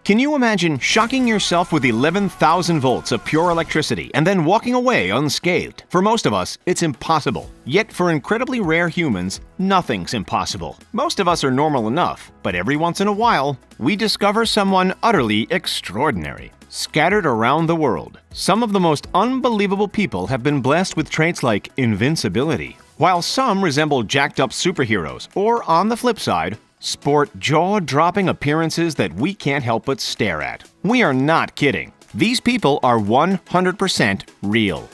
Can you imagine shocking yourself with 11,000 volts of pure electricity and then walking away unscathed? For most of us, it's impossible. Yet for incredibly rare humans, nothing's impossible. Most of us are normal enough, but every once in a while, we discover someone utterly extraordinary. Scattered around the world, some of the most unbelievable people have been blessed with traits like invincibility, while some resemble jacked-up superheroes, or on the flip side, sport jaw-dropping appearances that we can't help but stare at. We are not kidding. These people are 100% real.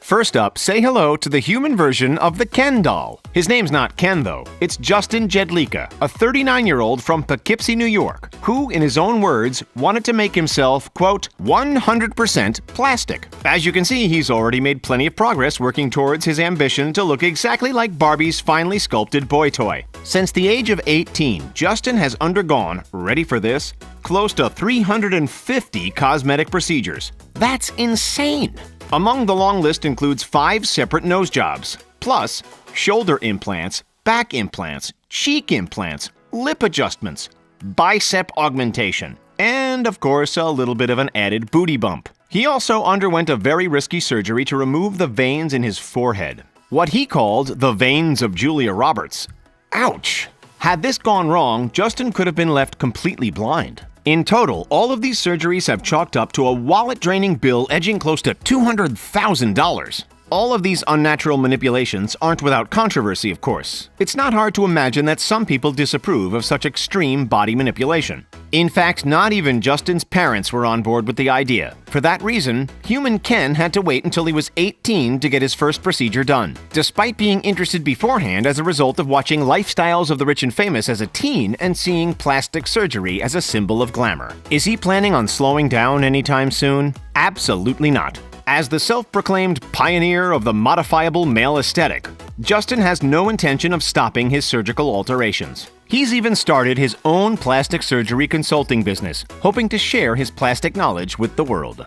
First up, say hello to the human version of the Ken doll. His name's not Ken, though. It's Justin Jedlicka, a 39-year-old from Poughkeepsie, New York, who, in his own words, wanted to make himself, quote, 100% plastic. As you can see, he's already made plenty of progress working towards his ambition to look exactly like Barbie's finely sculpted boy toy. Since the age of 18, Justin has undergone, ready for this, close to 350 cosmetic procedures. That's insane! Among the long list includes 5 separate nose jobs, plus shoulder implants, back implants, cheek implants, lip adjustments, bicep augmentation, and of course a little bit of an added booty bump. He also underwent a very risky surgery to remove the veins in his forehead, what he called the veins of Julia Roberts. Ouch! Had this gone wrong, Justin could have been left completely blind. In total, all of these surgeries have chalked up to a wallet-draining bill edging close to $200,000. All of these unnatural manipulations aren't without controversy, of course. It's not hard to imagine that some people disapprove of such extreme body manipulation. In fact, not even Justin's parents were on board with the idea. For that reason, human Ken had to wait until he was 18 to get his first procedure done, despite being interested beforehand as a result of watching Lifestyles of the Rich and Famous as a teen and seeing plastic surgery as a symbol of glamour. Is he planning on slowing down anytime soon? Absolutely not. As the self-proclaimed pioneer of the modifiable male aesthetic, Justin has no intention of stopping his surgical alterations. He's even started his own plastic surgery consulting business, hoping to share his plastic knowledge with the world.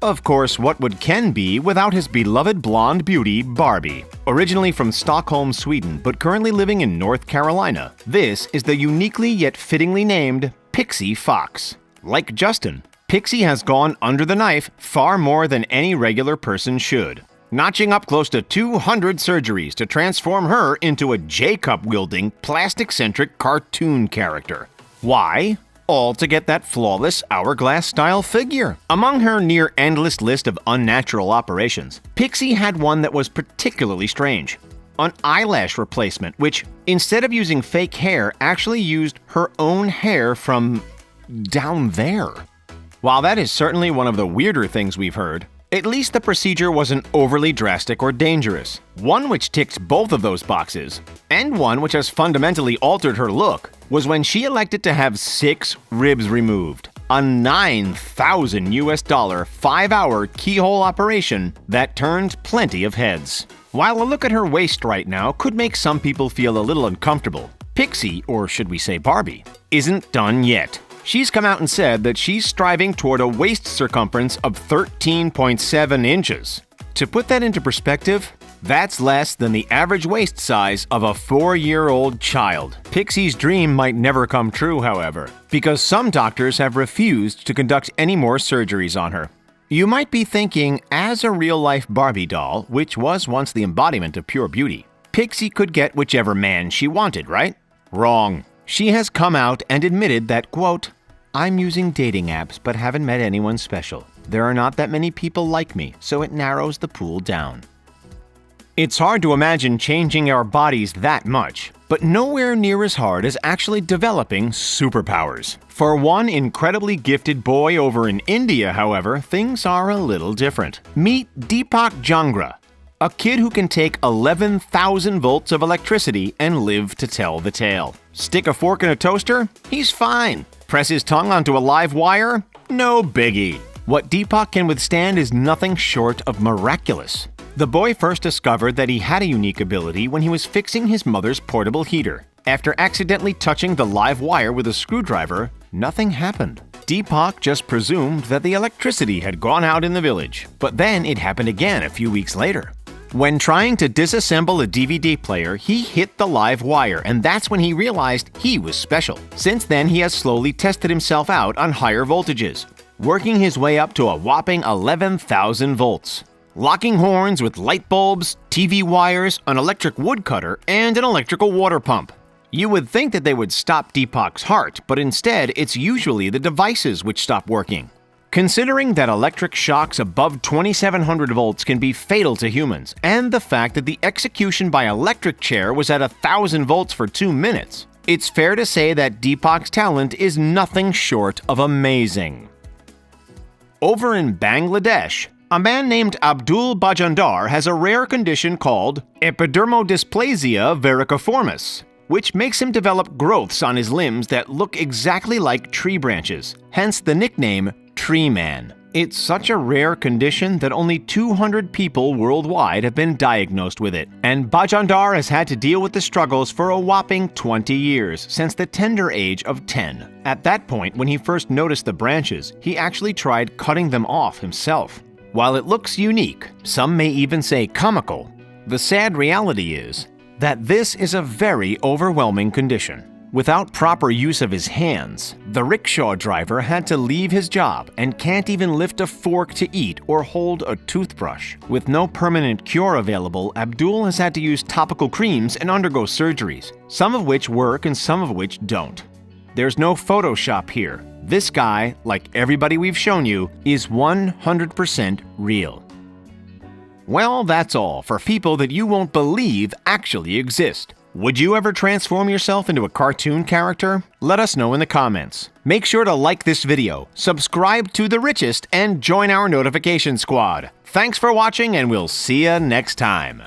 Of course, what would Ken be without his beloved blonde beauty, Barbie? Originally from Stockholm, Sweden, but currently living in North Carolina, this is the uniquely yet fittingly named Pixie Fox. Like Justin, Pixie has gone under the knife far more than any regular person should, notching up close to 200 surgeries to transform her into a J-cup-wielding, plastic-centric cartoon character. Why? All to get that flawless hourglass-style figure. Among her near-endless list of unnatural operations, Pixie had one that was particularly strange. An eyelash replacement, which, instead of using fake hair, actually used her own hair from down there. While that is certainly one of the weirder things we've heard, at least the procedure wasn't overly drastic or dangerous. One which ticks both of those boxes, and one which has fundamentally altered her look, was when she elected to have 6 ribs removed. A $9,000 US 5-hour keyhole operation that turned plenty of heads. While a look at her waist right now could make some people feel a little uncomfortable, Pixie, or should we say Barbie, isn't done yet. She's come out and said that she's striving toward a waist circumference of 13.7 inches. To put that into perspective, that's less than the average waist size of a 4-year-old child. Pixie's dream might never come true, however, because some doctors have refused to conduct any more surgeries on her. You might be thinking, as a real-life Barbie doll, which was once the embodiment of pure beauty, Pixie could get whichever man she wanted, right? Wrong. She has come out and admitted that, quote, "I'm using dating apps but haven't met anyone special. There are not that many people like me, so it narrows the pool down." It's hard to imagine changing our bodies that much, but nowhere near as hard as actually developing superpowers. For one incredibly gifted boy over in India, however, things are a little different. Meet Deepak Jangra, a kid who can take 11,000 volts of electricity and live to tell the tale. Stick a fork in a toaster? He's fine. Press his tongue onto a live wire? No biggie. What Deepak can withstand is nothing short of miraculous. The boy first discovered that he had a unique ability when he was fixing his mother's portable heater. After accidentally touching the live wire with a screwdriver, nothing happened. Deepak just presumed that the electricity had gone out in the village, but then it happened again a few weeks later. When trying to disassemble a DVD player, he hit the live wire, and that's when he realized he was special. Since then, he has slowly tested himself out on higher voltages, working his way up to a whopping 11,000 volts. Locking horns with light bulbs, TV wires, an electric woodcutter, and an electrical water pump. You would think that they would stop Deepak's heart, but instead it's usually the devices which stop working. Considering that electric shocks above 2700 volts can be fatal to humans, and the fact that the execution by electric chair was at 1000 volts for 2 minutes, it's fair to say that Deepak's talent is nothing short of amazing. Over in Bangladesh, a man named Abdul Bajandar has a rare condition called epidermodysplasia verruciformis, which makes him develop growths on his limbs that look exactly like tree branches, hence the nickname Tree Man. It's such a rare condition that only 200 people worldwide have been diagnosed with it, and Bajandar has had to deal with the struggles for a whopping 20 years, since the tender age of 10. At that point, when he first noticed the branches, he actually tried cutting them off himself. While it looks unique, some may even say comical, the sad reality is that this is a very overwhelming condition. Without proper use of his hands, the rickshaw driver had to leave his job and can't even lift a fork to eat or hold a toothbrush. With no permanent cure available, Abdul has had to use topical creams and undergo surgeries, some of which work and some of which don't. There's no Photoshop here. This guy, like everybody we've shown you, is 100% real. Well, that's all for people that you won't believe actually exist. Would you ever transform yourself into a cartoon character? Let us know in the comments. Make sure to like this video, subscribe to The Richest, and join our notification squad. Thanks for watching, and we'll see ya next time.